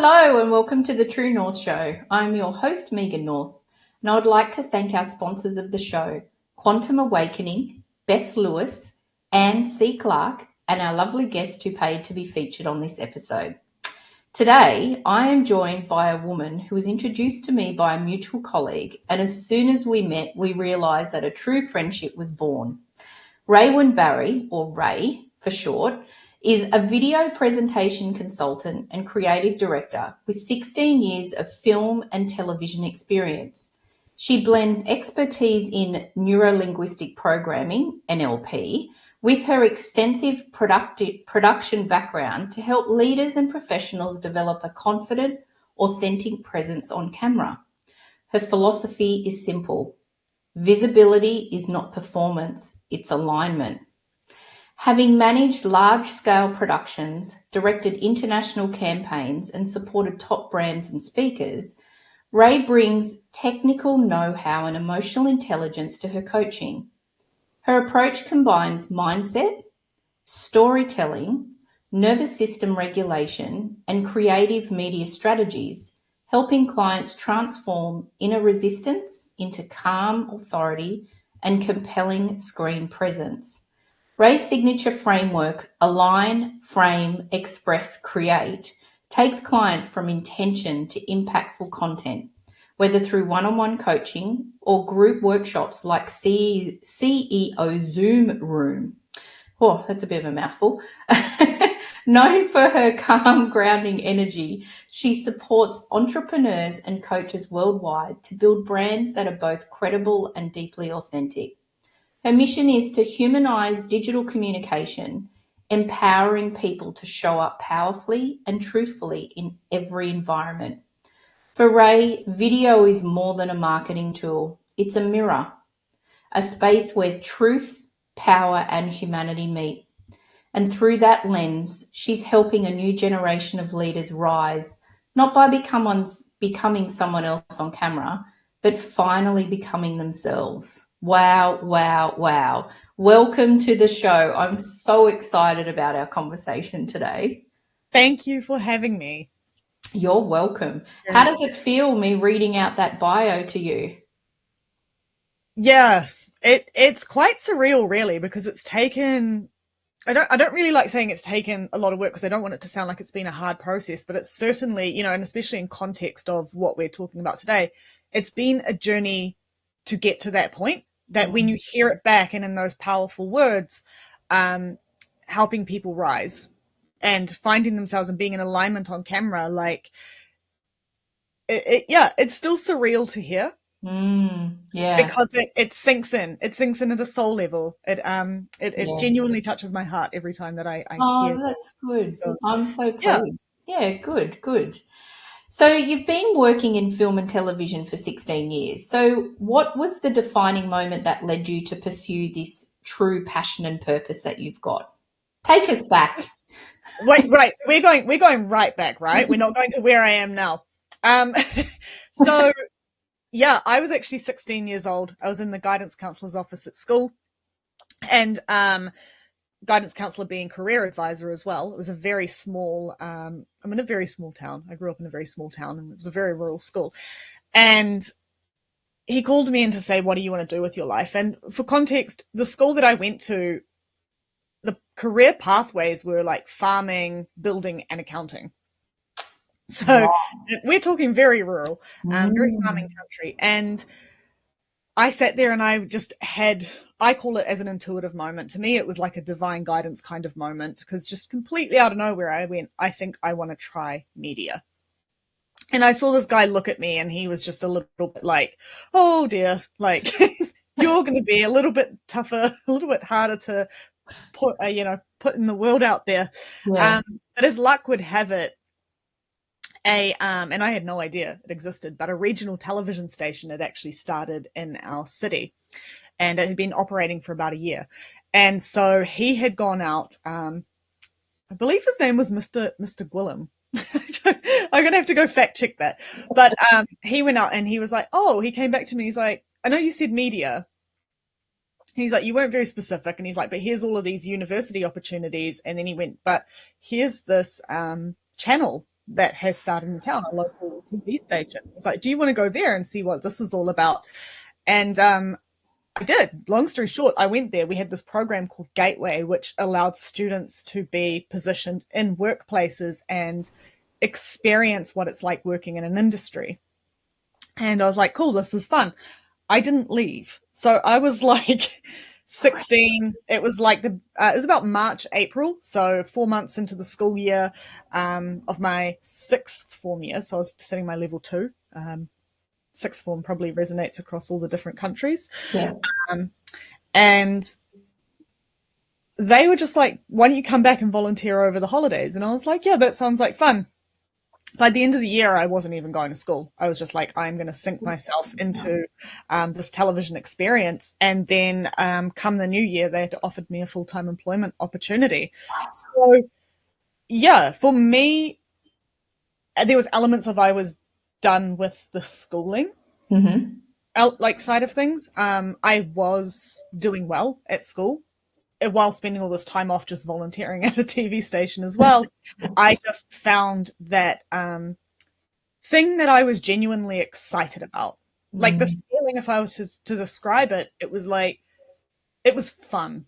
Hello and welcome to the True North Show. I'm your host, Megan North, and I would like to thank our sponsors of the show, Quantum Awakening, Beth Lewis, Anne C. Clark, and our lovely guest who paid to be featured on this episode. Today, I am joined by a woman who was introduced to me by a mutual colleague, and as soon as we met, we realised that a true friendship was born. Raewyn Barry, or Ray for short, is a video presentation consultant and creative director with 16 years of film and television experience. She blends expertise in neuro-linguistic programming, NLP, with her extensive production background to help leaders and professionals develop a confident, authentic presence on camera. Her philosophy is simple. Visibility is not performance, it's alignment. Having managed large-scale productions, directed international campaigns, and supported top brands and speakers, Ray brings technical know-how and emotional intelligence to her coaching. Her approach combines mindset, storytelling, nervous system regulation, and creative media strategies, helping clients transform inner resistance into calm authority and compelling screen presence. Ray's signature framework, Align, Frame, Express, Create, takes clients from intention to impactful content, whether through one-on-one coaching or group workshops like CEO Zoom Room. Oh, that's a bit of a mouthful. Known for her calm, grounding energy, she supports entrepreneurs and coaches worldwide to build brands that are both credible and deeply authentic. Her mission is to humanize digital communication, empowering people to show up powerfully and truthfully in every environment. For Ray, video is more than a marketing tool. It's a mirror, a space where truth, power, and humanity meet. And through that lens, she's helping a new generation of leaders rise, not by becoming someone else on camera, but finally becoming themselves. Wow, wow, wow. Welcome to the show. I'm so excited about our conversation today. Thank you for having me. You're welcome. How does it feel, me reading out that bio to you? Yeah, it's quite surreal, really, because it's taken... I don't really like saying it's taken a lot of work because I don't want it to sound like it's been a hard process, but it's certainly, and especially in context of what we're talking about today, it's been a journey to get to that point that when you hear it back and in those powerful words, helping people rise and finding themselves and being in alignment on camera, like, it's still surreal to hear. Yeah. Because it sinks in. It sinks in at a soul level. It genuinely touches my heart every time that I hear. Oh, that's good. So, I'm so pleased. Yeah, good. So you've been working in film and television for 16 years. So what was the defining moment that led you to pursue this true passion and purpose that you've got? Take us back. Wait, right. So we're going right back, right? We're not going to where I am now. So yeah, I was actually 16 years old. I was in the guidance counselor's office at school, and guidance counselor being career advisor as well. It was a very small, I'm in a very small town. I grew up in a very small town, and it was a very rural school. And he called me in to say, what do you want to do with your life? And for context, the school that I went to, the career pathways were like farming, building, and accounting. So we're talking very rural, very farming country. And I sat there and I just had, I call it as an intuitive moment. To me, it was like a divine guidance kind of moment, because just completely out of nowhere, I went, I think I want to try media. And I saw this guy look at me and he was just a little bit like, oh dear, like you're going to be a little bit tougher, a little bit harder to put in the world out there. Yeah. But as luck would have it, and I had no idea it existed, but a regional television station had actually started in our city, and it had been operating for about a year. And so he had gone out, I believe his name was Mr. Gwilym. I'm going to have to go fact check that. But he went out and he was like, he came back to me. He's like, I know you said media. He's like, you weren't very specific. And he's like, but here's all of these university opportunities. And then he went, but here's this channel that has started in town, a local TV station. It's like, do you want to go there and see what this is all about? And I did. Long story short, I went there. We had this program called Gateway, which allowed students to be positioned in workplaces and experience what it's like working in an industry. And I was like, cool, this is fun. I didn't leave. So I was like 16. It was like it was about March, April. So 4 months into the school year of my sixth form year. So I was sitting my level 2. Sixth form probably resonates across all the different countries. Yeah. And they were just like, why don't you come back and volunteer over the holidays? And I was like, yeah, that sounds like fun. By the end of the year, I wasn't even going to school. I was just like, I'm going to sink myself into this television experience. And then come the new year, they had offered me a full-time employment opportunity. So, yeah, for me, there was elements of I was done with the schooling side of things. I was doing well at school while spending all this time off just volunteering at a TV station as well. I just found that thing that I was genuinely excited about. Like the feeling, if I was to describe it, it was like, it was fun.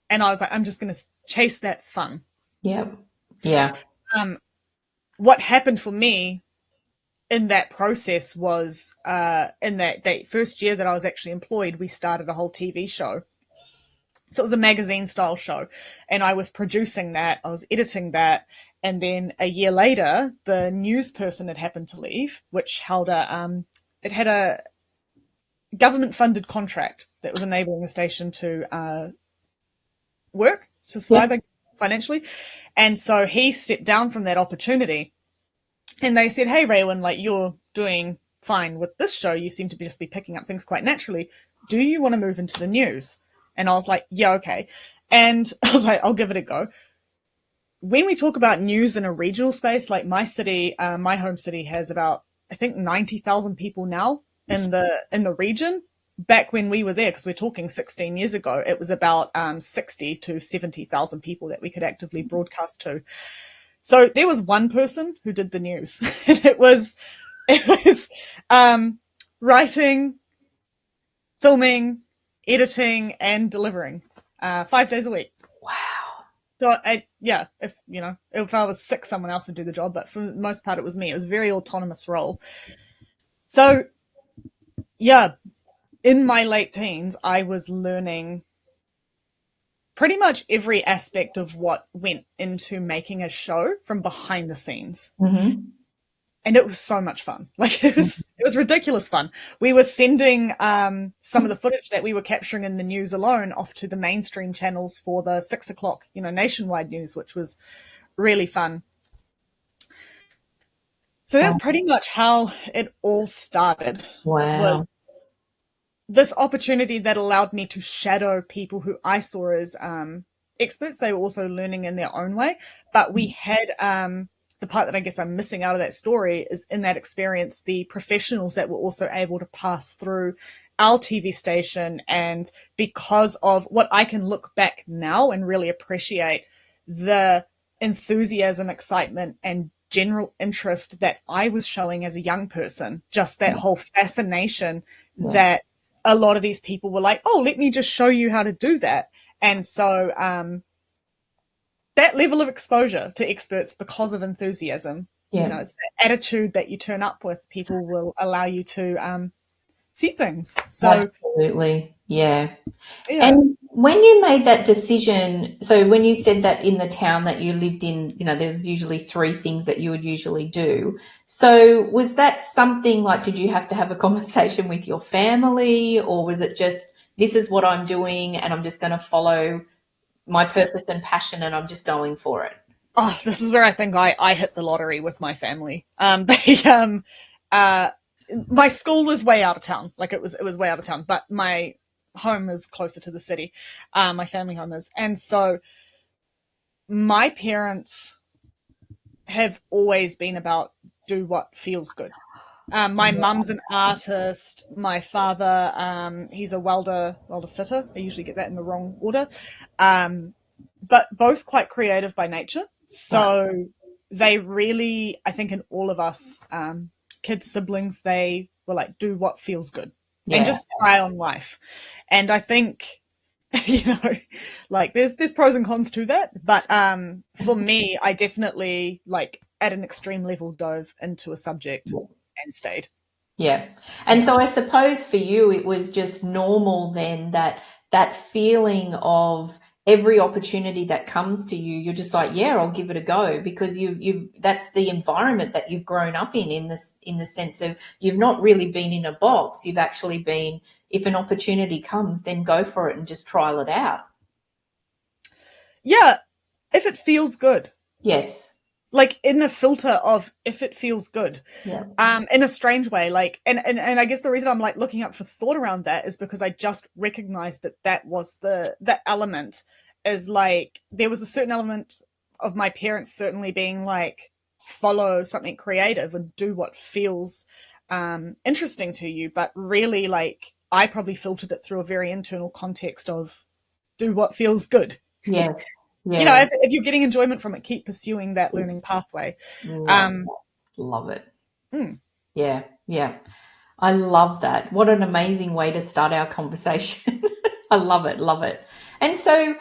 And I was like, I'm just going to chase that fun. Yeah. Yeah. What happened for me in that process was in that first year that I was actually employed, we started a whole TV show. So it was a magazine style show, and I was producing that, I was editing that, and then a year later, the news person had happened to leave, which held it had a government funded contract that was enabling the station to work, to survive financially. And so he stepped down from that opportunity, and they said, hey, Raewyn, like, you're doing fine with this show. You seem to just be picking up things quite naturally. Do you want to move into the news? And I was like, yeah, okay. And I was like, I'll give it a go. When we talk about news in a regional space, like my city, my home city has about, I think, 90,000 people now in the region. Back when we were there, because we're talking 16 years ago, it was about 60 to 70,000 people that we could actively broadcast to. So there was one person who did the news. it was writing, filming, editing, and delivering 5 days a week. Wow. So if I was sick, someone else would do the job, but for the most part, it was me. It was a very autonomous role. So, yeah, in my late teens, I was learning pretty much every aspect of what went into making a show from behind the scenes. And it was so much fun. Like it was ridiculous fun. We were sending some of the footage that we were capturing in the news alone off to the mainstream channels for the 6 o'clock, nationwide news, which was really fun. So that's pretty much how it all started. Wow. Was this opportunity that allowed me to shadow people who I saw as experts. They were also learning in their own way, but we had the part that I guess I'm missing out of that story is in that experience, the professionals that were also able to pass through our TV station. And because of what I can look back now and really appreciate the enthusiasm, excitement, and general interest that I was showing as a young person, just that whole fascination that a lot of these people were like, oh, let me just show you how to do that. And so that level of exposure to experts because of enthusiasm, it's the attitude that you turn up with, people will allow you to see things. So absolutely. Yeah. And when you made that decision, so when you said that in the town that you lived in, there was usually 3 things that you would usually do. So was that something like, did you have to have a conversation with your family, or was it just, this is what I'm doing and I'm just going to follow my purpose and passion and I'm just going for it? Oh, this is where I think I hit the lottery with my family. My school was way out of town. Like it was way out of town, but my home is closer to the city. My family home is. And so my parents have always been about do what feels good. My mum's an artist. My father, he's a welder fitter. I usually get that in the wrong order. But both quite creative by nature. So they really, I think in all of us, kids, siblings, they were like, do what feels good and just try on life. And I think, like there's pros and cons to that. But for me, I definitely like at an extreme level dove into a subject and stayed. Yeah. And so I suppose for you, it was just normal then that feeling of every opportunity that comes to you, you're just like, yeah, I'll give it a go, because you've that's the environment that you've grown up in the sense of you've not really been in a box. You've actually been, if an opportunity comes, then go for it and just trial it out. Yeah, if it feels good. Yes. Like in the filter of if it feels good. Yeah. In a strange way, like, and I guess the reason I'm like looking up for thought around that is because I just recognized that was that element, is like there was a certain element of my parents certainly being like, follow something creative and do what feels interesting to you, but really like I probably filtered it through a very internal context of do what feels good. Yes. You know, if you're getting enjoyment from it, keep pursuing that learning pathway. Love it. Yeah. I love that. What an amazing way to start our conversation. I love it. And so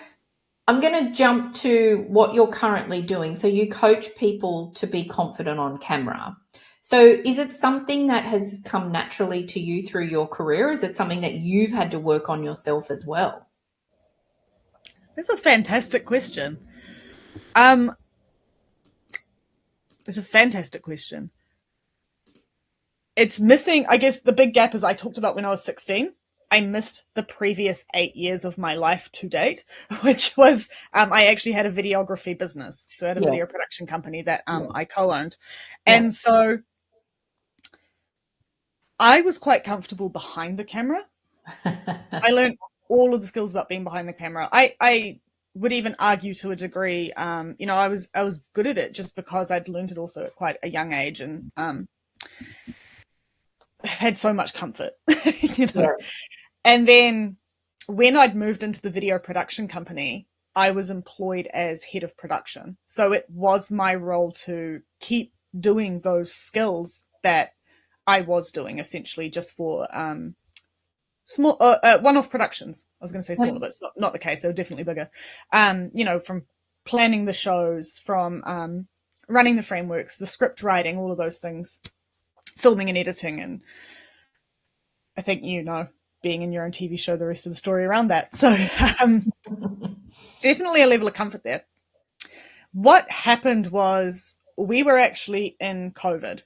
I'm going to jump to what you're currently doing. So you coach people to be confident on camera. So is it something that has come naturally to you through your career? Is it something that you've had to work on yourself as well? That's a fantastic question. It's a fantastic question. It's missing, I guess the big gap is I talked about when I was 16. I missed the previous 8 years of my life to date, which was, I actually had a videography business. So I had a video production company that I co-owned. And so I was quite comfortable behind the camera. I learned all of the skills about being behind the camera. I would even argue to a degree, I was good at it just because I'd learned it also at quite a young age, and had so much comfort, And then when I'd moved into the video production company, I was employed as head of production. So it was my role to keep doing those skills that I was doing, essentially just for small one-off productions. I was going to say smaller, but it's not the case. They were definitely bigger. From planning the shows, from running the frameworks, the script writing, all of those things, filming and editing. And I think, being in your own TV show, the rest of the story around that. So definitely a level of comfort there. What happened was we were actually in COVID.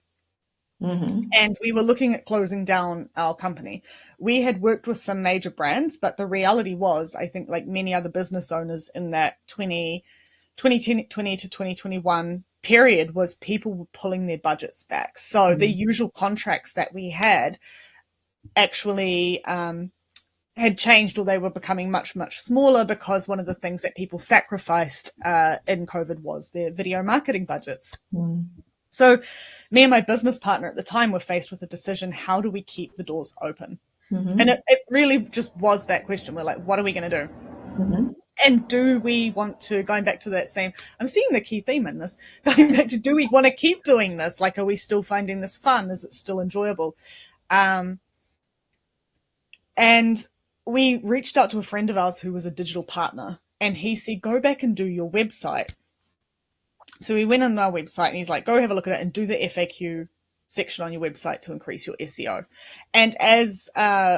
And we were looking at closing down our company. We had worked with some major brands, but the reality was, I think like many other business owners in that 2020 to 2021 period, was people were pulling their budgets back. So the usual contracts that we had actually had changed, or they were becoming much, much smaller, because one of the things that people sacrificed in COVID was their video marketing budgets. So me and my business partner at the time were faced with a decision: how do we keep the doors open? And it really just was that question. We're like, what are we going to do? And do we want to, going back to that same, I'm seeing the key theme in this, going back to, do we want to keep doing this? Like, are we still finding this fun? Is it still enjoyable? And we reached out to a friend of ours who was a digital partner, and he said, go back and do your website. So we went on our website, and he's like, go have a look at it and do the FAQ section on your website to increase your SEO. And as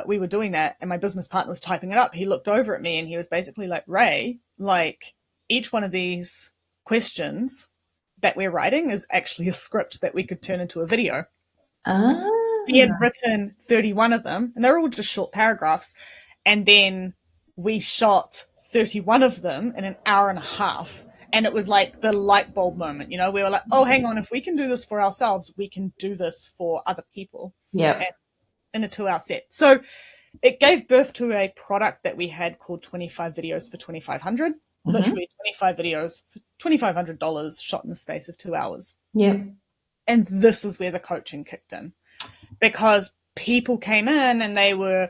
we were doing that, and my business partner was typing it up, he looked over at me and he was basically like, Ray, like, each one of these questions that we're writing is actually a script that we could turn into a video. He had written 31 of them, and they're all just short paragraphs. And then we shot 31 of them in an hour and a half. And it was like the light bulb moment, we were like, oh, hang on, if we can do this for ourselves, we can do this for other people. Yeah. In a 2-hour set. So it gave birth to a product that we had called 25 videos for $2,500. Literally 25 videos for $2,500 shot in the space of 2 hours. Yeah. And this is where the coaching kicked in, because people came in and they were,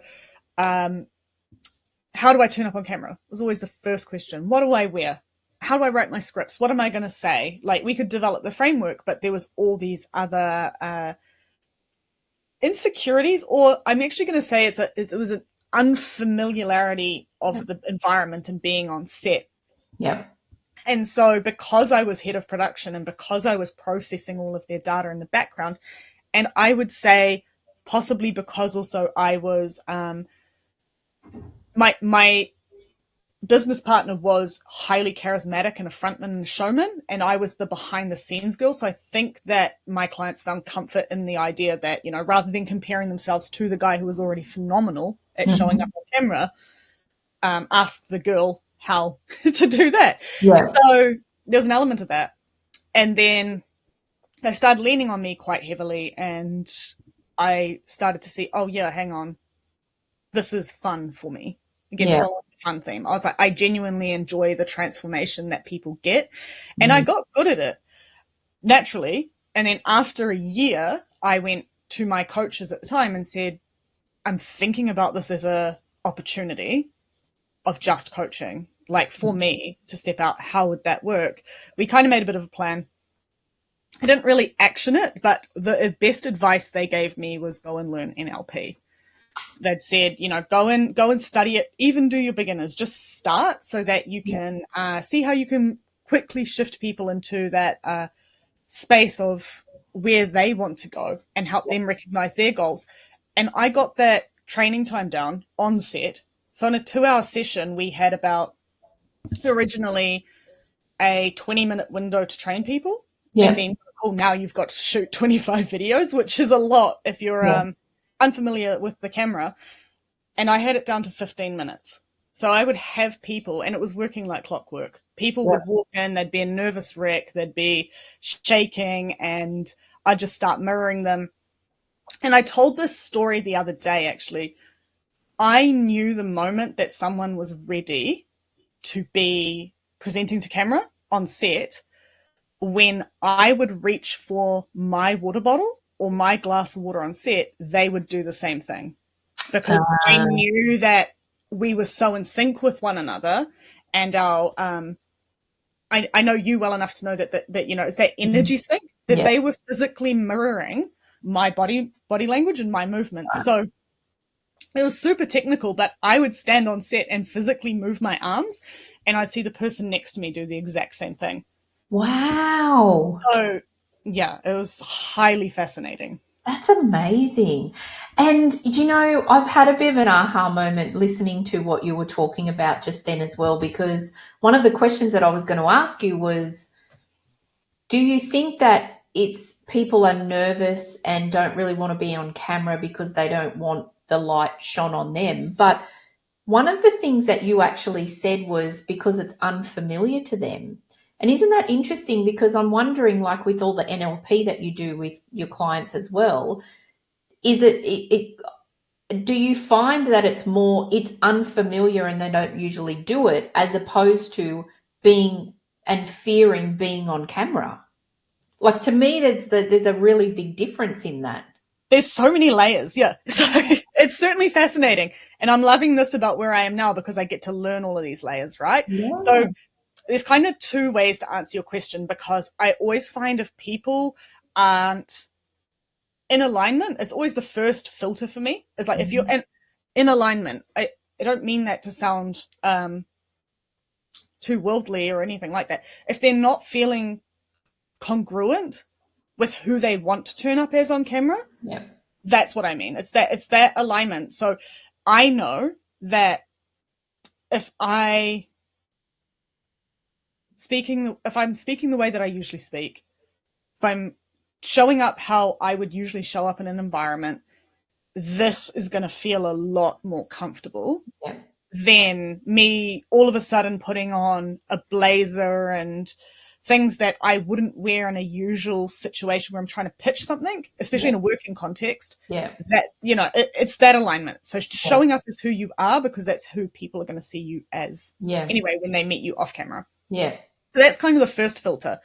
how do I turn up on camera? It was always the first question. What do I wear? how do I write my scripts? What am I going to say? Like, we could develop the framework, but there was all these other insecurities, or I'm actually going to say it was an unfamiliarity of the environment and being on set. Yeah. And so because I was head of production and because I was processing all of their data in the background, and I would say possibly because also I was my business partner was highly charismatic and a frontman and a showman, and I was the behind the scenes girl. So I think that my clients found comfort in the idea that, you know, rather than comparing themselves to the guy who was already phenomenal at showing up on camera, ask the girl how to do that. Yeah. So there's an element of that. And then they started leaning on me quite heavily, and I started to see, oh yeah, hang on, this is fun for me. Again, following the fun theme. I was like, I genuinely enjoy the transformation that people get. And I got good at it naturally. And then after a year, I went to my coaches at the time and said, I'm thinking about this as a opportunity of just coaching. Like, for me to step out, how would that work? We kind of made a bit of a plan. I didn't really action it, but the best advice they gave me was go and learn NLP. They'd said, you know, go and study it, even do your beginners, just start so that you can see how you can quickly shift people into that space of where they want to go and help them recognize their goals. And I got that training time down on set. So in a 2-hour session, we had about originally a 20-minute window to train people. Yeah. And then, now you've got to shoot 25 videos, which is a lot if you're unfamiliar with the camera. And I had it down to 15 minutes. So I would have people, and it was working like clockwork. People would walk in, they'd be a nervous wreck, they'd be shaking, and I'd just start mirroring them. And I told this story the other day, actually. I knew the moment that someone was ready to be presenting to camera on set when I would reach for my water bottle or my glass of water on set. They would do the same thing, because I knew that we were so in sync with one another, and our I know you well enough to know that you know, it's that energy sync that they were physically mirroring my body language and my movements. So it was super technical, but I would stand on set and physically move my arms, and I'd see the person next to me do the exact same thing. Wow. So yeah, it was highly fascinating. That's amazing. And, you know, I've had a bit of an aha moment listening to what you were talking about just then as well, because one of the questions that I was going to ask you was, do you think that it's people are nervous and don't really want to be on camera because they don't want the light shone on them? But one of the things that you actually said was because it's unfamiliar to them. And isn't that interesting? Because I'm wondering, like with all the NLP that you do with your clients as well, is do you find that it's unfamiliar and they don't usually do it, as opposed to being and fearing being on camera? Like, to me, there's a really big difference in that. There's so many layers. Yeah. So it's certainly fascinating. And I'm loving this about where I am now, because I get to learn all of these layers, right? Yeah. So there's kind of two ways to answer your question, because I always find if people aren't in alignment, it's always the first filter for me. It's like, if you're in alignment, I don't mean that to sound too worldly or anything like that. If they're not feeling congruent with who they want to turn up as on camera, that's what I mean. It's that alignment. So I know that if I'm speaking the way that I usually speak, if I'm showing up how I would usually show up in an environment, this is going to feel a lot more comfortable than me all of a sudden putting on a blazer and things that I wouldn't wear in a usual situation where I'm trying to pitch something, especially in a working context. That, you know, it's that alignment. So showing up as who you are, because that's who people are going to see you as anyway when they meet you off camera. So that's kind of the first filter.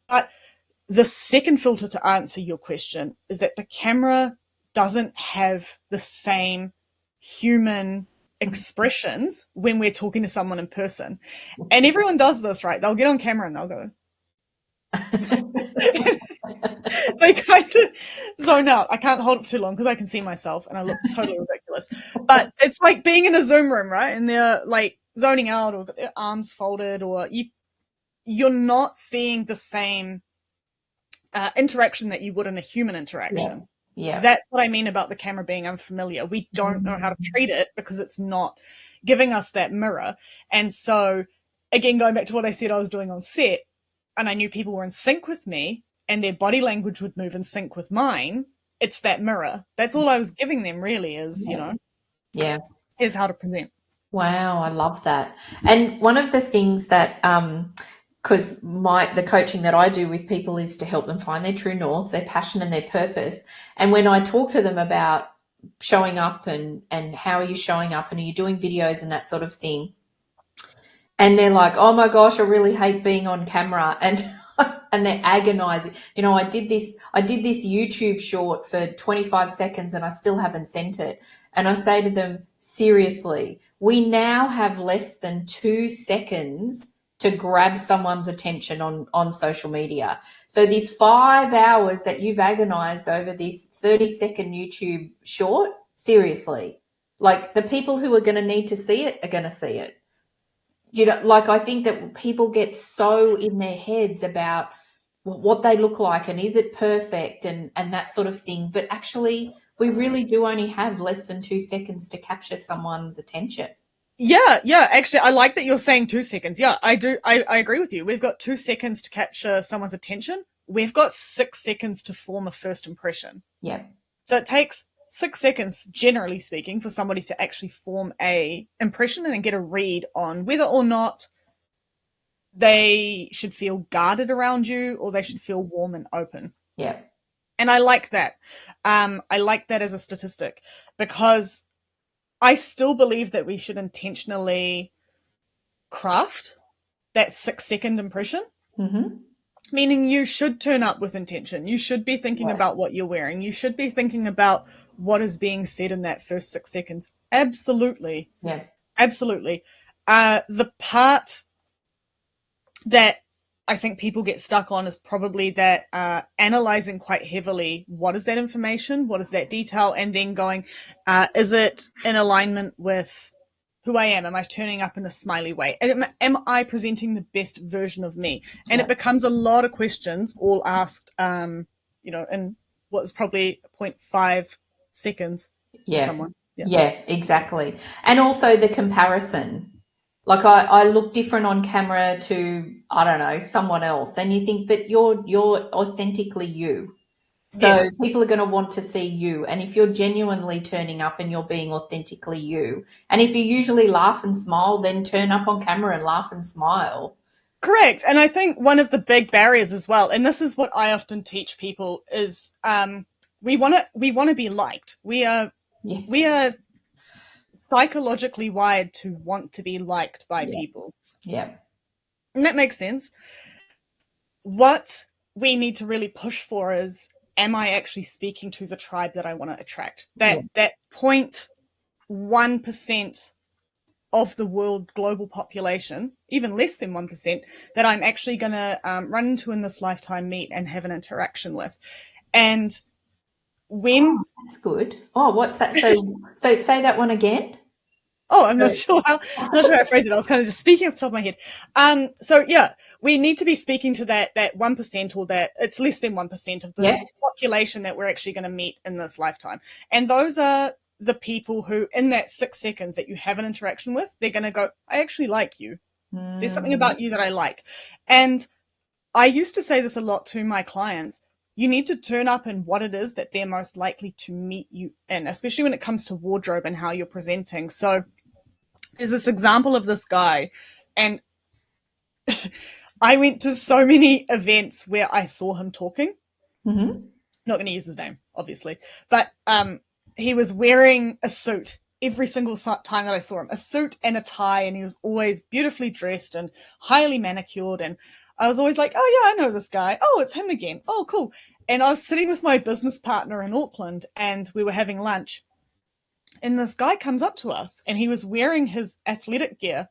But the second filter, to answer your question, is that the camera doesn't have the same human expressions when we're talking to someone in person. And everyone does this, right? They'll get on camera and they'll go. They kind of zone out. I can't hold it too long because I can see myself and I look totally ridiculous. But it's like being in a Zoom room, right? And they're like zoning out or got their arms folded, or you're not seeing the same interaction that you would in a human interaction. Yeah. That's what I mean about the camera being unfamiliar. We don't know how to treat it because it's not giving us that mirror. And so, again, going back to what I said I was doing on set, and I knew people were in sync with me and their body language would move in sync with mine, it's that mirror. That's all I was giving them, really, is, here's how to present. Wow, I love that. And one of the things that because the coaching that I do with people is to help them find their true north, their passion and their purpose. And when I talk to them about showing up and how are you showing up and are you doing videos and that sort of thing, and they're like, oh my gosh, I really hate being on camera, and and they're agonizing. I did this YouTube short for 25 seconds and I still haven't sent it. And I say to them, seriously, we now have less than 2 seconds to grab someone's attention on social media. So these 5 hours that you've agonized over this 30-second YouTube short, seriously, like the people who are going to need to see it are going to see it. I think that people get so in their heads about what they look like and is it perfect and that sort of thing. But actually, we really do only have less than 2 seconds to capture someone's attention. Yeah. Actually, I like that you're saying 2 seconds. Yeah, I do. I agree with you. We've got 2 seconds to capture someone's attention. We've got 6 seconds to form a first impression. Yeah. So it takes 6 seconds, generally speaking, for somebody to actually form a impression and get a read on whether or not they should feel guarded around you or they should feel warm and open. Yeah. And I like that. I like that as a statistic because I still believe that we should intentionally craft that 6-second impression. Mm-hmm. Meaning you should turn up with intention. You should be thinking about what you're wearing. You should be thinking about what is being said in that first 6 seconds. Absolutely. Yeah. Absolutely. The part that I think people get stuck on is probably that analyzing quite heavily, what is that information? What is that detail? And then going, is it in alignment with who I am? Am I turning up in a smiley way? Am I presenting the best version of me? And it becomes a lot of questions all asked, in what's probably 0.5 seconds to someone. Yeah, exactly. And also the comparison. Like I look different on camera to, I don't know, someone else. And you think, but you're authentically you. So people are going to want to see you. And if you're genuinely turning up and you're being authentically you, and if you usually laugh and smile, then turn up on camera and laugh and smile. Correct. And I think one of the big barriers as well, and this is what I often teach people, is we want to be liked. We are psychologically wired to want to be liked by people. Yeah. And that makes sense. What we need to really push for is, am I actually speaking to the tribe that I want to attract? That 0.1% of the world global population, even less than 1%, that I'm actually going to run into in this lifetime, meet and have an interaction with. And when... Oh, that's good. Oh, what's that? So say that one again. Oh, I'm not sure how to phrase it. I was kind of just speaking off the top of my head. So yeah, we need to be speaking to that 1%, or that it's less than 1% of the population that we're actually going to meet in this lifetime. And those are the people who, in that 6 seconds that you have an interaction with, they're going to go, I actually like you. There's something about you that I like. And I used to say this a lot to my clients. You need to turn up in what it is that they're most likely to meet you in, especially when it comes to wardrobe and how you're presenting. So there's this example of this guy, and I went to so many events where I saw him talking. Mm-hmm. Not going to use his name, obviously, but he was wearing a suit every single time that I saw him, a suit and a tie, and he was always beautifully dressed and highly manicured. And I was always like, oh yeah, I know this guy. Oh, it's him again. Oh, cool. And I was sitting with my business partner in Auckland, and we were having lunch. And this guy comes up to us, and he was wearing his athletic gear.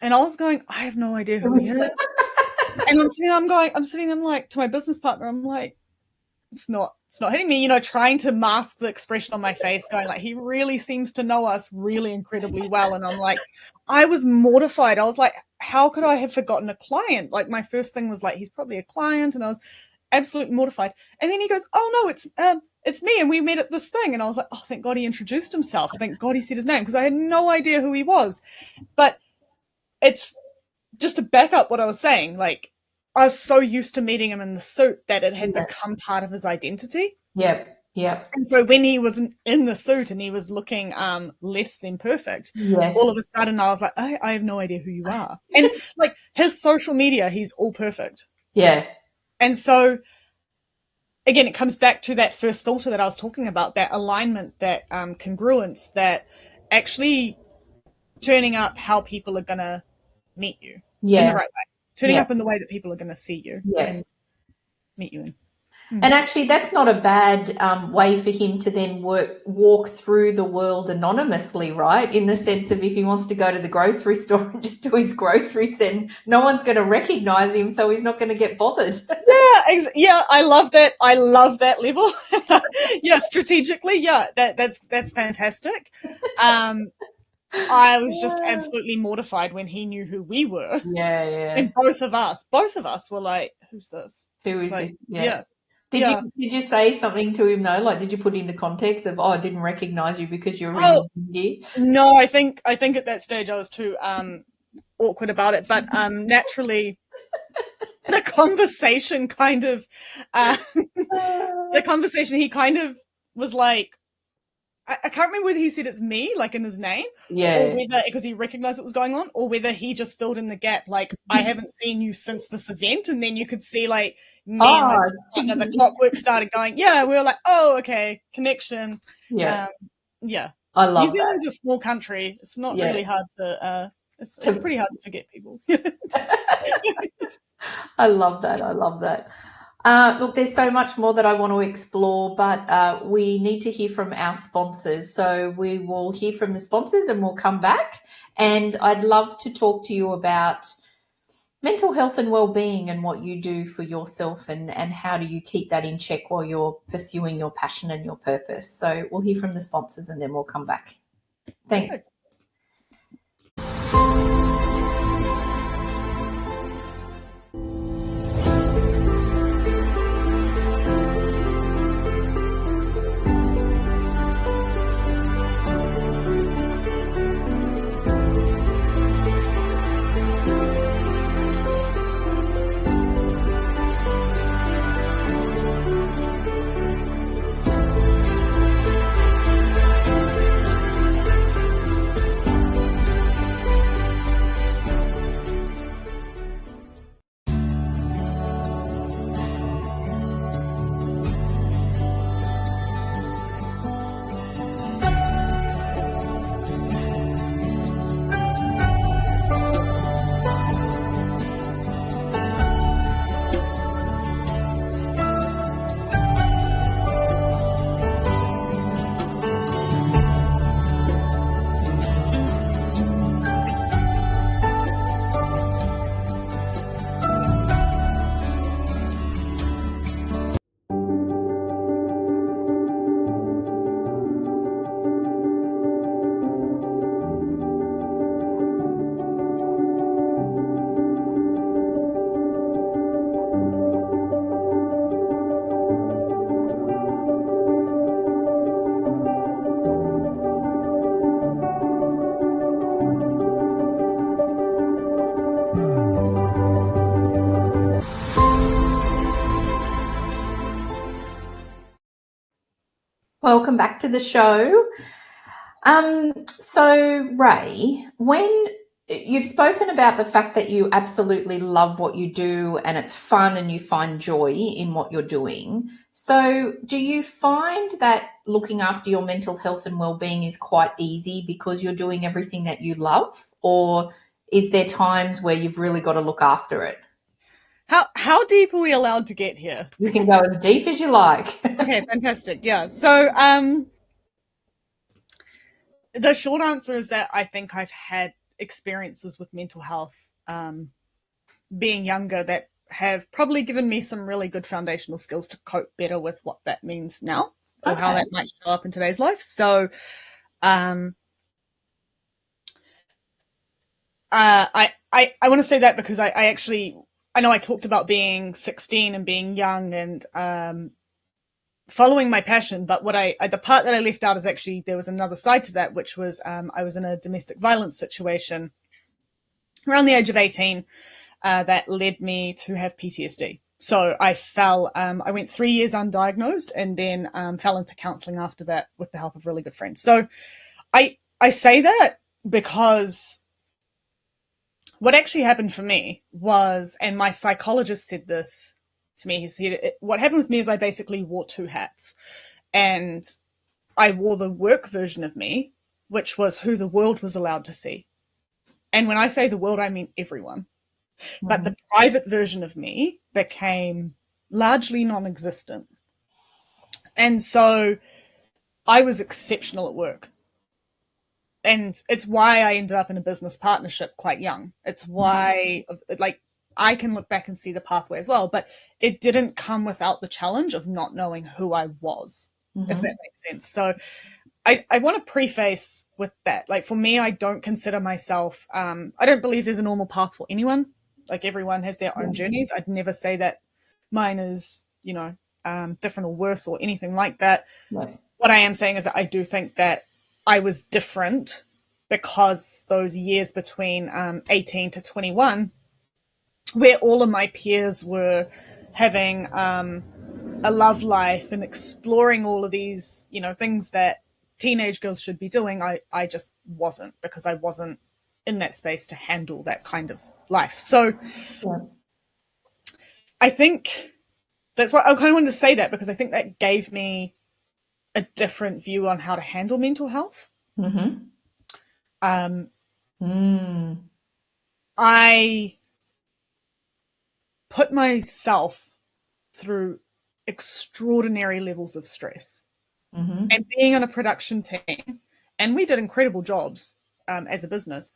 And I was going, I have no idea who he is. And I'm sitting there, I'm like, to my business partner, I'm like, it's not hitting me, trying to mask the expression on my face, going like, he really seems to know us really incredibly well. And I'm like, I was mortified. I was like, how could I have forgotten a client? Like, my first thing was like, he's probably a client, and I was absolutely mortified. And then he goes, oh no, it's me, and we met at this thing. And I was like, oh, thank God he introduced himself. Thank God he said his name, because I had no idea who he was. But it's just to back up what I was saying, like, I was so used to meeting him in the suit that it had become part of his identity. Yep. And so when he was in the suit and he was looking less than perfect, all of a sudden I was like, I have no idea who you are. And like, his social media, he's all perfect. Yeah. And so again, it comes back to that first filter that I was talking about, that alignment, that congruence, that actually turning up how people are going to meet you in the right way. Turning up in the way that people are going to see you and meet you in. And actually, that's not a bad way for him to then walk through the world anonymously, right? In the sense of, if he wants to go to the grocery store and just do his groceries, then no one's going to recognize him, so he's not going to get bothered. Yeah, I love that. I love that level. Yeah, strategically, that's fantastic. I was just absolutely mortified when he knew who we were. Yeah. And both of us were like, who's this? Who is like, this? Yeah. Did you say something to him though? Like, did you put into context of, I didn't recognize you because you're in here? No, I think at that stage I was too awkward about it. But naturally, the conversation kind of, he kind of was like, I can't remember whether he said it's me, like in his name, or whether, because he recognized what was going on, or whether he just filled in the gap, like, I haven't seen you since this event. And then you could see, like, me and the clockwork started going. Yeah, we were like, oh, okay, connection. Yeah. I love New Zealand's a small country. It's not really hard to, it's pretty hard to forget people. I love that. Look, there's so much more that I want to explore, but we need to hear from our sponsors. So we will hear from the sponsors and we'll come back. And I'd love to talk to you about mental health and well-being and what you do for yourself, and how do you keep that in check while you're pursuing your passion and your purpose. So we'll hear from the sponsors and then we'll come back. Thanks. Welcome back to the show. So Ray, when you've spoken about the fact that you absolutely love what you do and it's fun and you find joy in what you're doing. So do you find that looking after your mental health and well-being is quite easy because you're doing everything that you love? Or is there times where you've really got to look after it? How deep are we allowed to get here? You can go as deep as you like. Okay, fantastic. Yeah. So The short answer is that I think I've had experiences with mental health being younger that have probably given me some really good foundational skills to cope better with what that means now, or how that might show up in today's life. So I want to say that because I know I talked about being 16 and being young and following my passion, but the part that I left out is actually there was another side to that, which was I was in a domestic violence situation around the age of 18 that led me to have PTSD. So I went 3 years undiagnosed and then fell into counseling after that with the help of really good friends. So I say that because what actually happened for me was, and my psychologist said this to me, he said, what happened with me is I basically wore two hats. And I wore the work version of me, which was who the world was allowed to see. And when I say the world, I mean everyone. Mm-hmm. But the private version of me became largely non-existent. And so I was exceptional at work. And it's why I ended up in a business partnership quite young. It's why, like, I can look back and see the pathway as well, but it didn't come without the challenge of not knowing who I was, if that makes sense. So I want to preface with that. Like, for me, I don't consider myself, I don't believe there's a normal path for anyone. Like, everyone has their own journeys. I'd never say that mine is, different or worse or anything like that. Right. What I am saying is that I do think that I was different because those years between 18 to 21, where all of my peers were having a love life and exploring all of these, things that teenage girls should be doing, I just wasn't, because I wasn't in that space to handle that kind of life. So I think that's why I kind of wanted to say that, because I think that gave me a different view on how to handle mental health. I put myself through extraordinary levels of stress. And being on a production team, and we did incredible jobs as a business,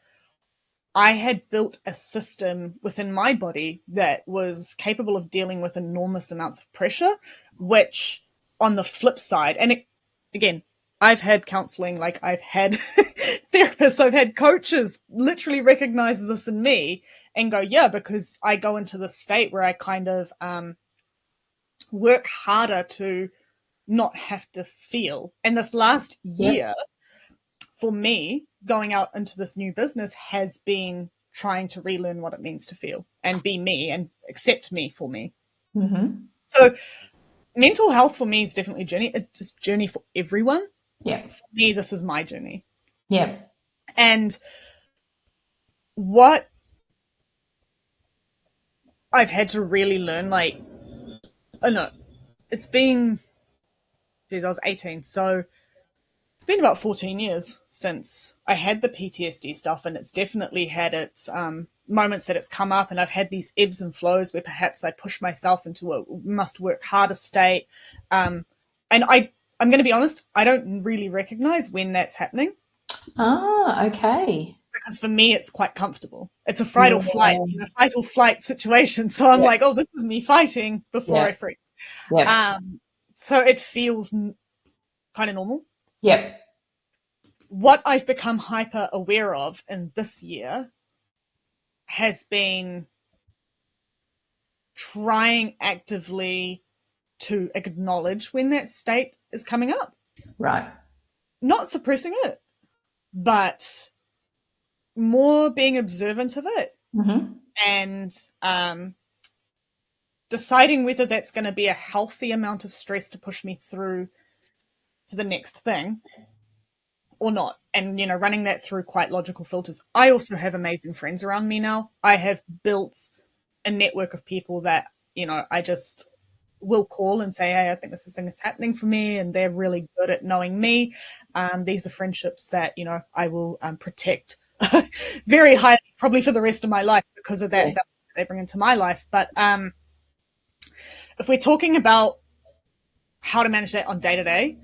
I had built a system within my body that was capable of dealing with enormous amounts of pressure, which on the flip side, and again, I've had counseling, like I've had therapists, I've had coaches literally recognize this in me and go, yeah, because I go into the state where I kind of work harder to not have to feel. And this last year, for me, going out into this new business has been trying to relearn what it means to feel and be me and accept me for me. So mental health for me is definitely a journey. It's a journey for everyone. Yeah. For me, this is my journey. Yeah. And what I've had to really learn, I was 18, so it's been about 14 years since I had the PTSD stuff, and it's definitely had its moments that it's come up, and I've had these ebbs and flows where perhaps I push myself into a must work harder state. And I'm going to be honest, I don't really recognize when that's happening. Ah, okay. Because for me, it's quite comfortable. It's a fight or flight situation. So I'm like, oh, this is me fighting before I freak. So it feels kind of normal. Yep. What I've become hyper aware of in this year has been trying actively to acknowledge when that state is coming up. Right. Not suppressing it, but more being observant of it. And deciding whether that's going to be a healthy amount of stress to push me through to the next thing or not, and running that through quite logical filters. I also have amazing friends around me now. I have built a network of people that I just will call and say, hey, I think this thing is happening for me, and they're really good at knowing me. These are friendships that I will protect very highly, probably for the rest of my life, because of that they bring into my life. But if we're talking about how to manage that on day to day,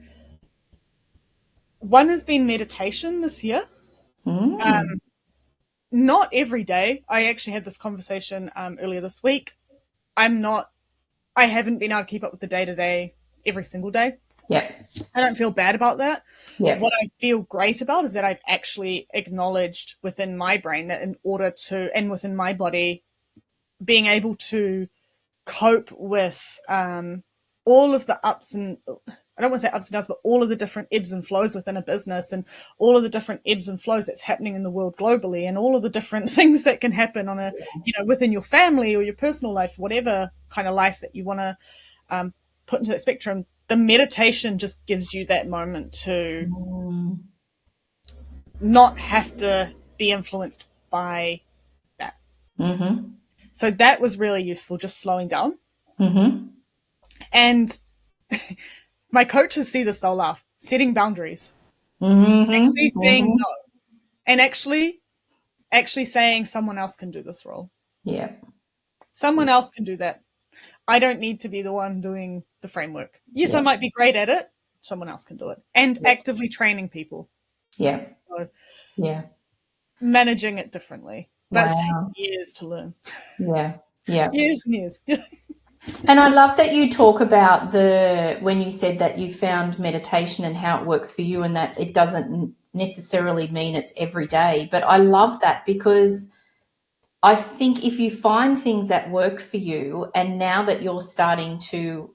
One has been meditation this year. Not every day. I actually had this conversation earlier this week. I haven't been able to keep up with the day-to-day every single day. Yeah. I don't feel bad about that. Yeah. What I feel great about is that I've actually acknowledged within my brain that in order to, and within my body, being able to cope with all of the ups and, I don't want to say ups and downs, but all of the different ebbs and flows within a business, and all of the different ebbs and flows that's happening in the world globally, and all of the different things that can happen on within your family or your personal life, whatever kind of life that you want to put into that spectrum. The meditation just gives you that moment to not have to be influenced by that. Mm-hmm. So that was really useful, just slowing down. Mm-hmm. And my coaches see this, they'll laugh. Setting boundaries. Mm-hmm. Actually saying no. And actually saying someone else can do this role. Yeah. Someone else can do that. I don't need to be the one doing the framework. Yes, Yeah. I might be great at it. Someone else can do it. And actively training people. Yeah. So Yeah. managing it differently. That's Wow. taken years to learn. Yeah. Yeah. Years and years. And I love that you talk about when you said that you found meditation and how it works for you, and that it doesn't necessarily mean it's every day. But I love that, because I think if you find things that work for you, and now that you're starting to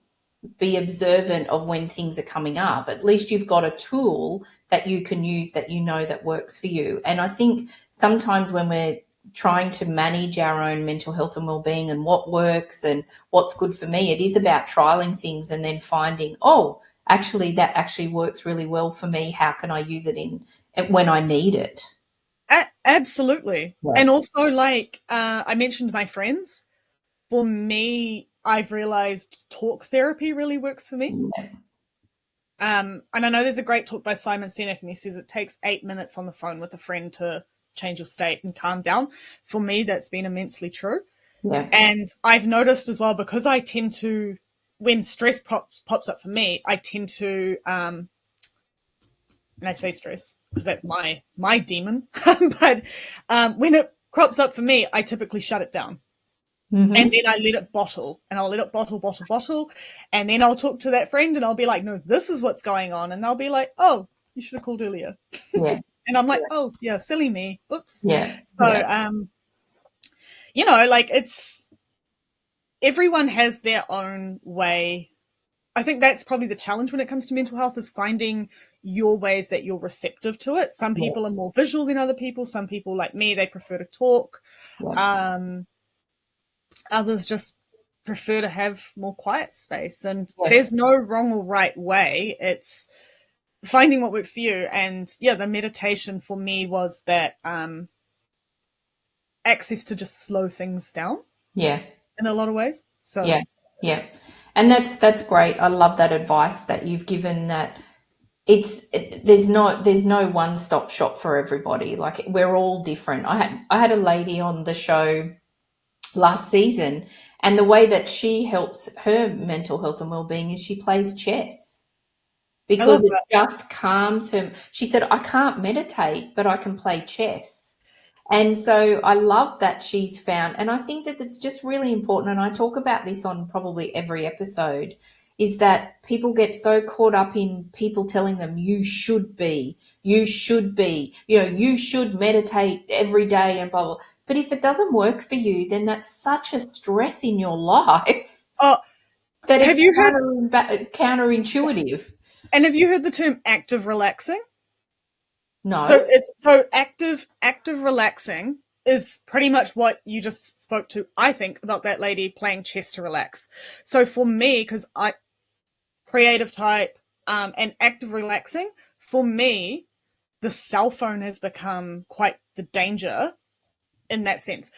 be observant of when things are coming up, at least you've got a tool that you can use that that works for you. And I think sometimes when we're trying to manage our own mental health and well-being and what works and what's good for me, it is about trialing things and then finding, oh, actually that actually works really well for me. How can I use it when I need it? Absolutely. Yeah. And also, I mentioned my friends. For me, I've realized talk therapy really works for me. Yeah. And I know there's a great talk by Simon Sinek, and he says it takes 8 minutes on the phone with a friend to change your state and calm down. For me, that's been immensely true. Yeah. And I've noticed as well, because I tend to, when stress pops up for me, I tend to, and I say stress because that's my demon, but when it crops up for me, I typically shut it down. Mm-hmm. And then I let it bottle, and I'll let it bottle. And then I'll talk to that friend and I'll be like, no, this is what's going on. And they'll be like, oh, you should have called earlier. Yeah. And I'm like, oh, yeah, silly me. Oops. Yeah. So, everyone has their own way. I think that's probably the challenge when it comes to mental health, is finding your ways that you're receptive to it. Some people are more visual than other people. Some people, like me, they prefer to talk. Others just prefer to have more quiet space. And there's no wrong or right way. It's finding what works for you. And the meditation for me was that access to just slow things down. Yeah. In a lot of ways. So yeah. And that's great. I love that advice that you've given, that there's no one-stop shop for everybody. Like, we're all different. I had a lady on the show last season, and the way that she helps her mental health and well-being is she plays chess, because it just calms her. She said, I can't meditate, but I can play chess. And so I love that she's found, and I think that it's just really important, and I talk about this on probably every episode, is that people get so caught up in people telling them you should you should meditate every day and blah, blah. But if it doesn't work for you, then that's such a stress in your life that it's counterintuitive. And have you heard the term active relaxing? No. So active relaxing is pretty much what you just spoke to, I think, about that lady playing chess to relax. So for me, because I creative type and active relaxing, for me, the cell phone has become quite the danger in that sense.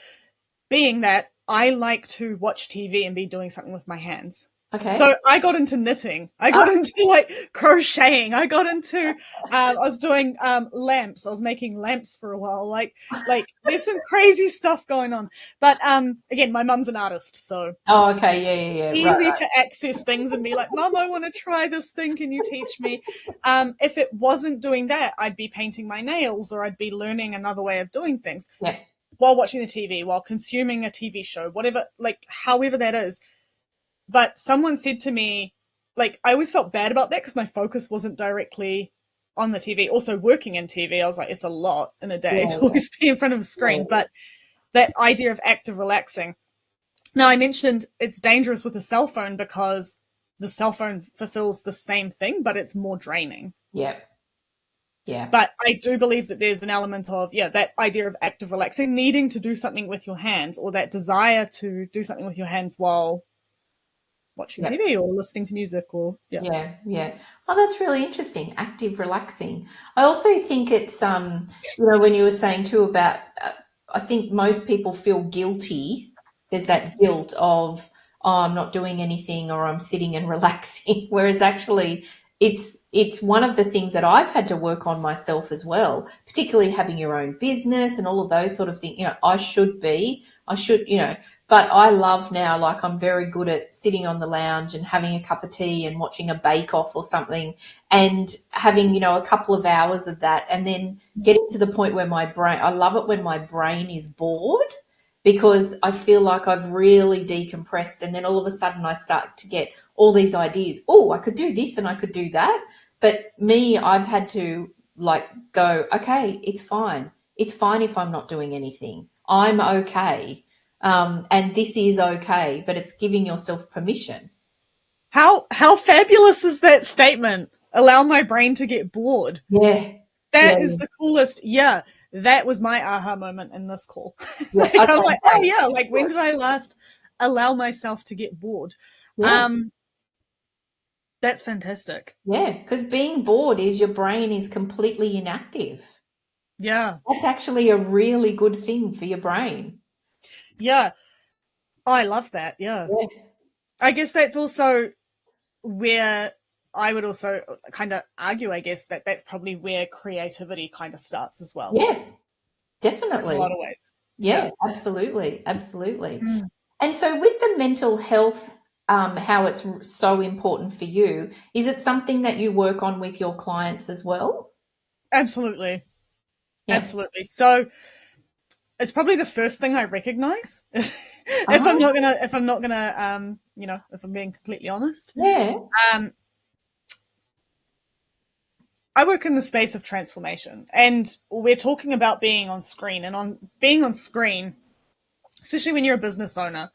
Being that I like to watch TV and be doing something with my hands. Okay. So I got into knitting. I got into like crocheting. I got into, I was doing lamps. I was making lamps for a while. Like there's some crazy stuff going on. But again, my mum's an artist, so Oh, okay. Yeah. easy to access things and be like, Mum, I want to try this thing. Can you teach me? If it wasn't doing that, I'd be painting my nails or I'd be learning another way of doing things Yeah. while watching the TV, while consuming a TV show, whatever, like however that is. But someone said to me, like, I always felt bad about that because my focus wasn't directly on the TV. Also, working in TV, I was like, it's a lot in a day to always be in front of a screen. But that idea of active relaxing. Now, I mentioned it's dangerous with a cell phone because the cell phone fulfills the same thing, but it's more draining. Yeah. Yeah. But I do believe that there's an element of, that idea of active relaxing, needing to do something with your hands, or that desire to do something with your hands while watching TV or listening to music, or Yeah. Oh, that's really interesting. Active relaxing. I also think it's when you were saying too about I think most people feel guilty. There's that guilt of, oh, I'm not doing anything or I'm sitting and relaxing, whereas actually it's one of the things that I've had to work on myself as well, particularly having your own business and all of those sort of things. I should, but I love now, like I'm very good at sitting on the lounge and having a cup of tea and watching a bake off or something and having, a couple of hours of that and then getting to the point where I love it when my brain is bored because I feel like I've really decompressed and then all of a sudden I start to get all these ideas. Oh, I could do this and I could do that. But I've had to like go, okay, it's fine. It's fine if I'm not doing anything. I'm okay. And this is okay, but it's giving yourself permission. How fabulous is that statement? Allow my brain to get bored. Yeah. That is the coolest. Yeah, that was my aha moment in this call. Yeah. Like, I'm like, oh yeah, like when did I last allow myself to get bored? Yeah. That's fantastic. Yeah, because being bored is your brain is completely inactive. Yeah. That's actually a really good thing for your brain. Yeah. I love that. Yeah. I guess that's also where I would also kind of argue, I guess, that that's probably where creativity kind of starts as well. Yeah, definitely. In a lot of ways. Yeah, absolutely. And so with the mental health, how it's so important for you, is it something that you work on with your clients as well? Absolutely. Yeah. Absolutely. So it's probably the first thing I recognize if I'm not gonna, if I'm being completely honest. Yeah. I work in the space of transformation, and we're talking about being on screen, and on being on screen, especially when you're a business owner,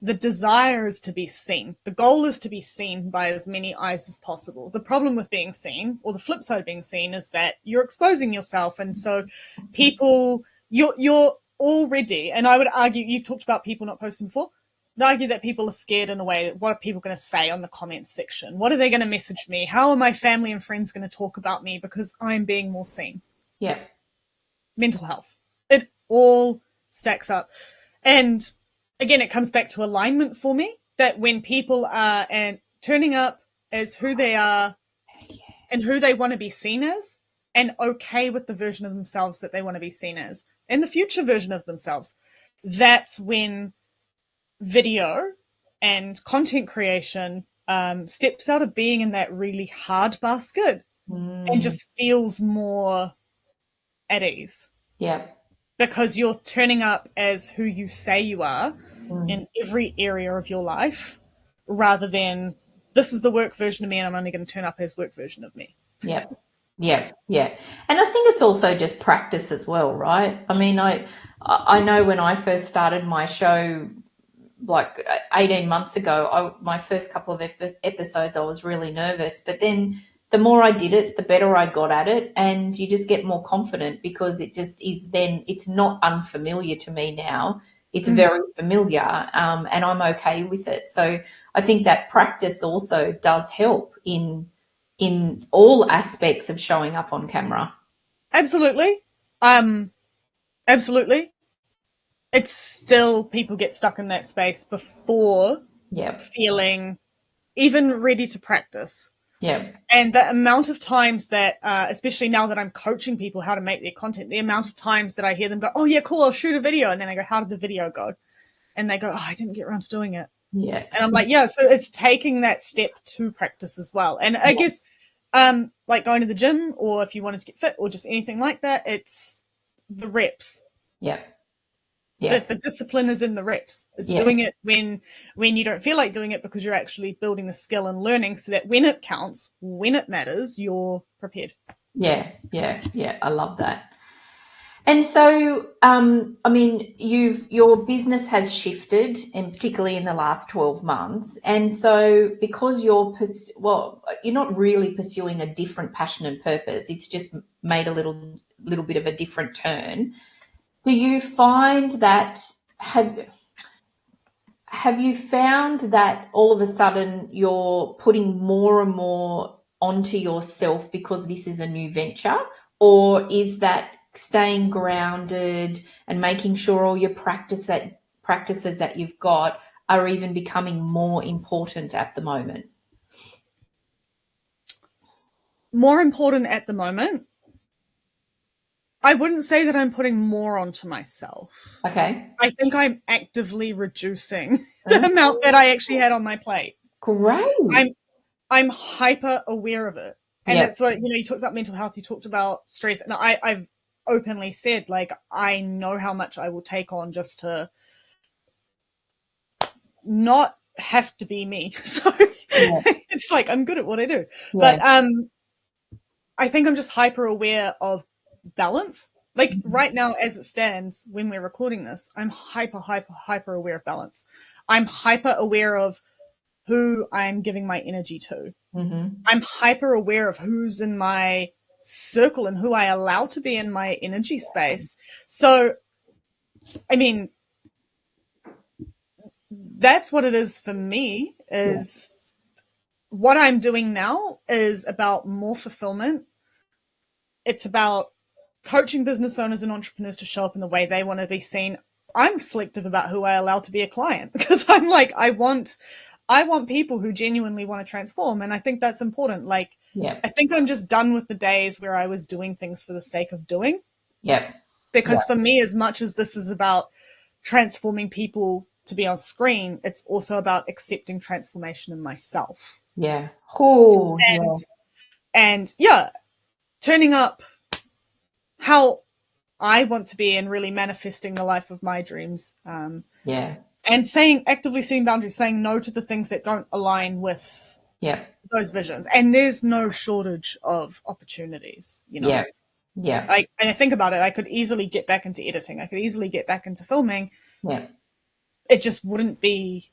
the desire is to be seen. The goal is to be seen by as many eyes as possible. The problem with being seen, or the flip side of being seen, is that you're exposing yourself, and so people, you're already, and I would argue, you talked about people not posting before, I'd argue that people are scared in a way. What are people going to say on the comments section? What are they going to message me? How are my family and friends going to talk about me because I'm being more seen? Yeah. Mental health. It all stacks up. And again, it comes back to alignment for me, that when people are and turning up as who they are and who they want to be seen as, and okay with the version of themselves that they want to be seen as, and the future version of themselves, that's when video and content creation steps out of being in that really hard basket and just feels more at ease. Yeah. Because you're turning up as who you say you are in every area of your life, rather than this is the work version of me and I'm only going to turn up as work version of me. Yeah. And I think it's also just practice as well, right? I mean, I know when I first started my show, like 18 months ago, my first couple of episodes, I was really nervous. But then the more I did it, the better I got at it. And you just get more confident because it just is then, it's not unfamiliar to me now. It's very familiar and I'm okay with it. So I think that practice also does help in all aspects of showing up on camera. Absolutely. Absolutely. It's still, people get stuck in that space before feeling even ready to practice. Yeah. And the amount of times that, especially now that I'm coaching people how to make their content, the amount of times that I hear them go, oh yeah, cool, I'll shoot a video. And then I go, how did the video go? And they go, oh, I didn't get around to doing it. Yeah. And I'm like, yeah, so it's taking that step to practice as well. And I guess, like going to the gym, or if you wanted to get fit or just anything like that, it's the reps. Yeah. Yeah. The discipline is in the reps. It's Yeah. doing it when you don't feel like doing it, because you're actually building the skill and learning, so that when it counts, when it matters, you're prepared. Yeah. Yeah. Yeah. I love that. And so, I mean, your business has shifted, and particularly in the last 12 months. And so, because you're not really pursuing a different passion and purpose, it's just made a little bit of a different turn. Do you find that have you found that all of a sudden you're putting more and more onto yourself because this is a new venture, or is that staying grounded and making sure all your practices that you've got are even becoming more important at the moment? More important at the moment. I wouldn't say that I'm putting more onto myself. Okay. I think I'm actively reducing the amount that I actually had on my plate. Great. I'm hyper aware of it. And that's what, you talked about mental health, you talked about stress. And I've openly said, like, I know how much I will take on just to not have to be me. So it's like, I'm good at what I do. But I think I'm just hyper aware of balance. Like right now, as it stands, when we're recording this, I'm hyper aware of balance. I'm hyper aware of who I'm giving my energy to. Mm-hmm. I'm hyper aware of who's in my circle and who I allow to be in my energy space. So, I mean, that's what it is for me, is what I'm doing now is about more fulfillment. It's about coaching business owners and entrepreneurs to show up in the way they want to be seen. I'm selective about who I allow to be a client, because I'm like, I want people who genuinely want to transform. And I think that's important. Like, I think I'm just done with the days where I was doing things for the sake of doing. Because for me, as much as this is about transforming people to be on screen, it's also about accepting transformation in myself. Cool. And turning up how I want to be and really manifesting the life of my dreams. And actively setting boundaries, saying no to the things that don't align with those visions. And there's no shortage of opportunities, and I think about it, I could easily get back into editing. I could easily get back into filming. It just wouldn't be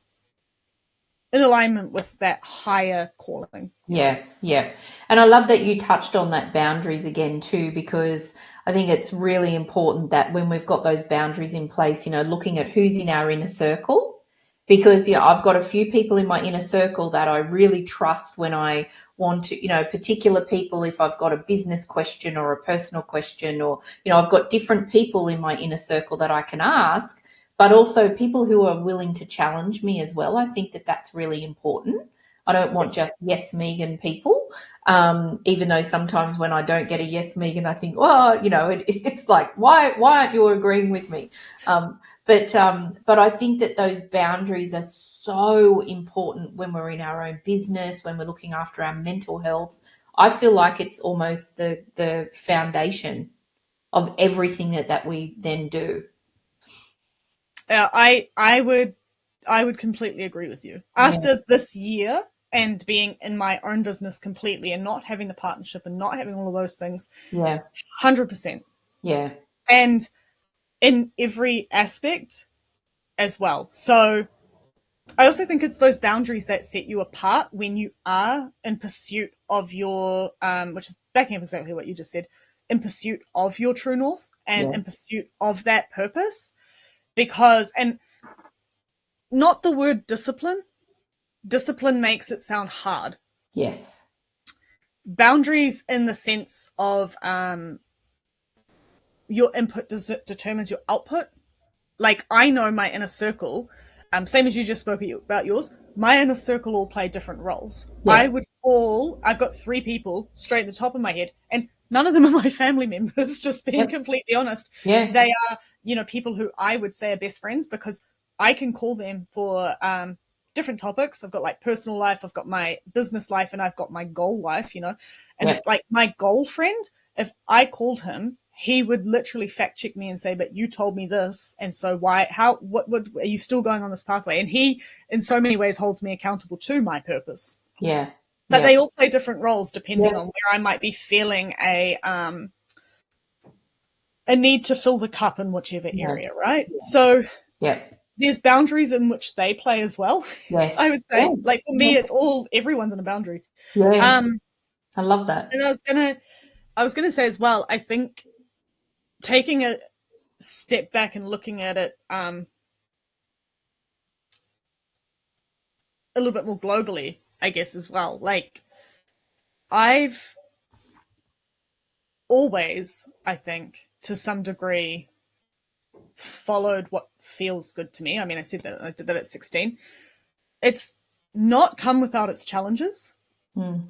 in alignment with that higher calling. And I love that you touched on that boundaries again too, because I think it's really important that when we've got those boundaries in place, looking at who's in our inner circle, because I've got a few people in my inner circle that I really trust when I want to, particular people, if I've got a business question or a personal question, or, I've got different people in my inner circle that I can ask, but also people who are willing to challenge me as well. I think that that's really important. I don't want just yes, Megan people, even though sometimes when I don't get a yes, Megan, I think, well, it's like, why aren't you agreeing with me? But I think that those boundaries are so important when we're in our own business, when we're looking after our mental health. I feel like it's almost the foundation of everything that we then do. I would completely agree with you. After this year and being in my own business completely and not having the partnership and not having all of those things, 100%. And in every aspect as well. So I also think it's those boundaries that set you apart when you are in pursuit of your, which is backing up exactly what you just said, in pursuit of your true north and in pursuit of that purpose. Because, and not the word discipline makes it sound hard. Boundaries in the sense of your input determines your output. Like, I know my inner circle, same as you just spoke about yours, my inner circle all play different roles. Yes. I've got 3 people straight at the top of my head, and none of them are my family members, just being completely honest. Yeah. They are, people who I would say are best friends, because I can call them for different topics. I've got like personal life, I've got my business life, and I've got my goal life, and like my goal friend, if I called him, he would literally fact check me and say, but you told me this, and so what are you still going on this pathway? And he, in so many ways, holds me accountable to my purpose. Yeah. But they all play different roles depending on where I might be feeling a need to fill the cup in whichever area, right? So there's boundaries in which they play as well. Yes. I would say, like for me, it's everyone's in a boundary. Yeah. I love that. And I was gonna say as well, I think taking a step back and looking at it a little bit more globally, I guess, as well. Like, I've always, I think, to some degree, followed what feels good to me. I mean, I said that I did that at 16. It's not come without its challenges.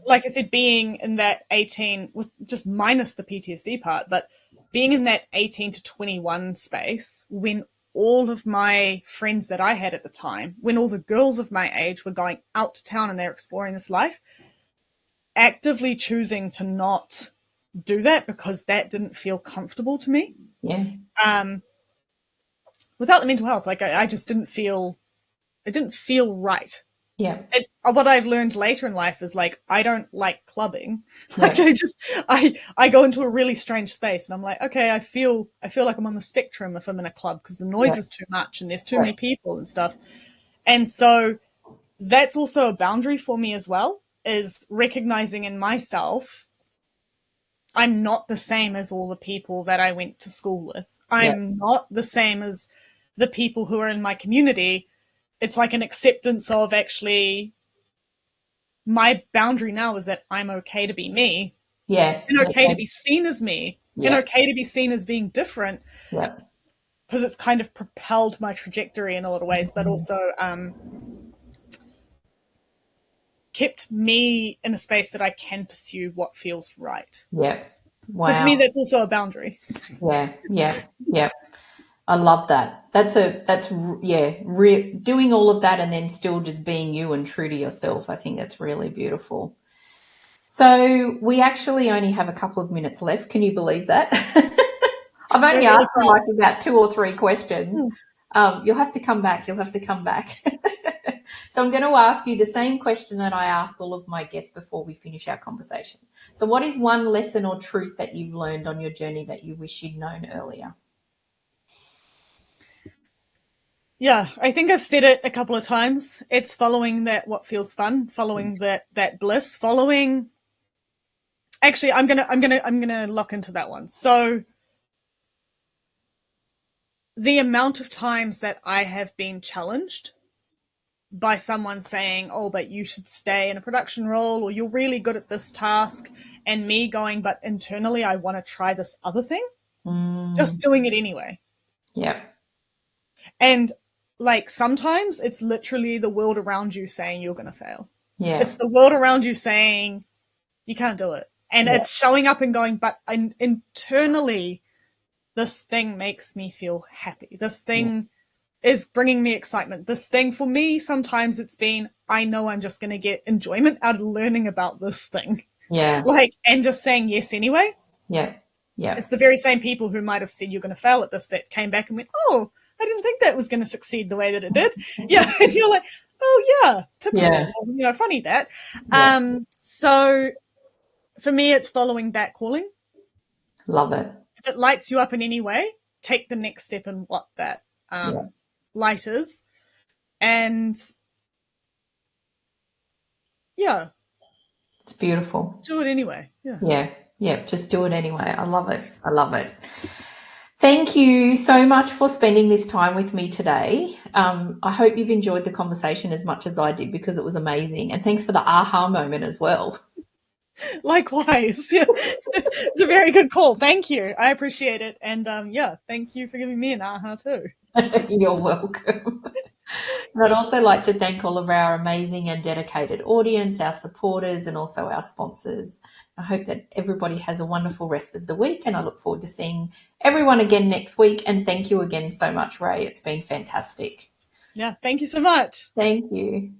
Like I said, being in that 18, with just minus the PTSD part, but being in that 18 to 21 space when all of my friends that I had at the time, when all the girls of my age were going out to town and they're exploring this life, actively choosing to not do that because that didn't feel comfortable to me. Yeah. Without the mental health, like I just didn't feel, it didn't feel right. Yeah. What I've learned later in life is like, I don't like clubbing. Like I go into a really strange space and I'm like, okay, I feel like I'm on the spectrum if I'm in a club because the noise is too much and there's too many people and stuff. And so that's also a boundary for me as well, is recognizing in myself, I'm not the same as all the people that I went to school with. I'm not the same as the people who are in my community. It's like an acceptance of actually my boundary now is that I'm okay to be me. Yeah. And okay to be seen as me. And okay to be seen as being different. Yeah. Because it's kind of propelled my trajectory in a lot of ways, but also kept me in a space that I can pursue what feels right. Yeah. Wow. So to me, that's also a boundary. Yeah. I love that. Doing all of that and then still just being you and true to yourself. I think that's really beautiful. So we actually only have a couple of minutes left. Can you believe that? I've only asked you like about 2 or 3 questions. You'll have to come back. So I'm going to ask you the same question that I ask all of my guests before we finish our conversation. So what is one lesson or truth that you've learned on your journey that you wish you'd known earlier? Yeah, I think I've said it a couple of times. It's following that what feels fun, following that bliss, following. Actually, I'm gonna lock into that one. So the amount of times that I have been challenged by someone saying, "Oh, but you should stay in a production role, or you're really good at this task," and me going, "But internally, I want to try this other thing." Just doing it anyway. Yeah. And like sometimes it's literally the world around you saying you're going to fail. Yeah. It's the world around you saying you can't do it. And it's showing up and going, but internally, this thing makes me feel happy. This thing is bringing me excitement. This thing for me, sometimes it's been, I know I'm just going to get enjoyment out of learning about this thing. Yeah. And just saying yes anyway. Yeah. Yeah. It's the very same people who might have said you're going to fail at this that came back and went, "Oh, I didn't think that was going to succeed the way that it did." Yeah. And you're like, "Oh yeah, typical, funny that." Yeah. So for me, it's following that calling. Love it. If it lights you up in any way, take the next step in what that light is. And yeah. It's beautiful. Just do it anyway. Yeah. Yeah. Just do it anyway. I love it. Thank you so much for spending this time with me today. I hope you've enjoyed the conversation as much as I did because it was amazing. And thanks for the aha moment as well. Likewise. Yeah. It's a very good call. Thank you. I appreciate it. And thank you for giving me an aha too. You're welcome. And I'd also like to thank all of our amazing and dedicated audience, our supporters, and also our sponsors. I hope that everybody has a wonderful rest of the week, and I look forward to seeing everyone again next week. And thank you again so much, Ray. It's been fantastic. Yeah, thank you so much. Thank you.